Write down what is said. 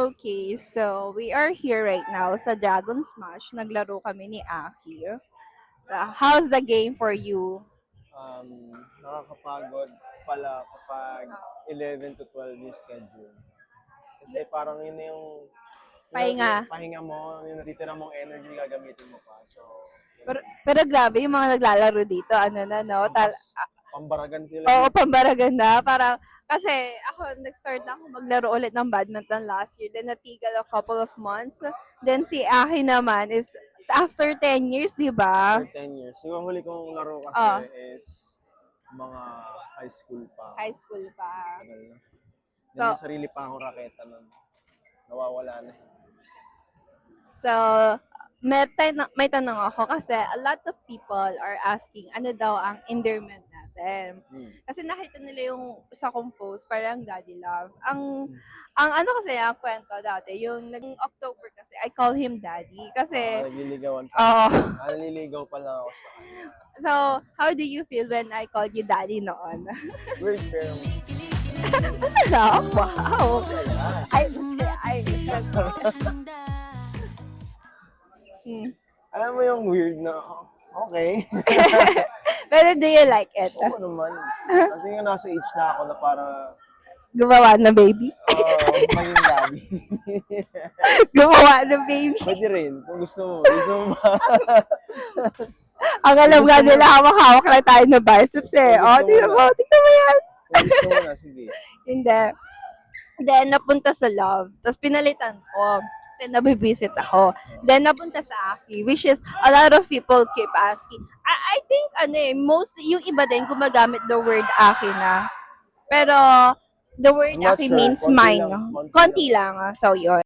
Okay, so we are here right now sa Dragon Smash. Naglaro kami ni Aki. So, how's the game for you? Nakakapagod pala kapag 11 to 12 yung schedule. Kasi parang yun na yung Pahinga. pahinga mo, yung natitira mong energy gagamitin mo pa. So, Pero grabe, yung mga naglalaro dito, ano na, no? pambaragan sila Oo, dito. pambaragan na. Parang, kasi ako, nag-start na ako maglaro ulit ng badminton last year. Then, natigil a couple of months. Then, si Aki naman is after 10 years, di ba? After 10 years. Yung huli kong laro kasi Oh, is mga high school pa. high school pa. Tagal na. Then So, may sarili pa akong raketa nun. Nawawala na. So, may tanong ako kasi a lot of people are asking ano daw ang endearment natin. Kasi nakita nila yung sa kong post, parang daddy love. Ang ano kasi, ang kwento dati, yung October kasi, I call him daddy. Kasi, Nagliligawan pa. oh, Naliligaw pa lang ako sa kanya. so, how do you feel when I called you daddy noon? Weird pero Masarap! Wow! masaya. Ay, Hmm. Alam mo yung weird na, okay. Pero do you like it? Oo naman. Kasi nga nasa age na ako na para, Gumawa na baby? maging daddy. Gumawa ng baby. Pwede rin, kung gusto mo. Gusto mo ba? Ang alam nga nila, hawak-hawak lang tayo ng biceps eh. Gusto O, mo tingnan na. mo, tingnan mo yan. Kung gusto mo na, sige. Hindi. Then, napunta sa love. Tapos, pinalitan ko. Kasi nabibisit ako. Then, napunta sa Aki, which is, a lot of people keep asking. I think, mostly, yung iba din, gumagamit the word Aki na. Pero, the word I'm not Aki sure. means Konti mine. lang. Konti Konti lang. So, yun.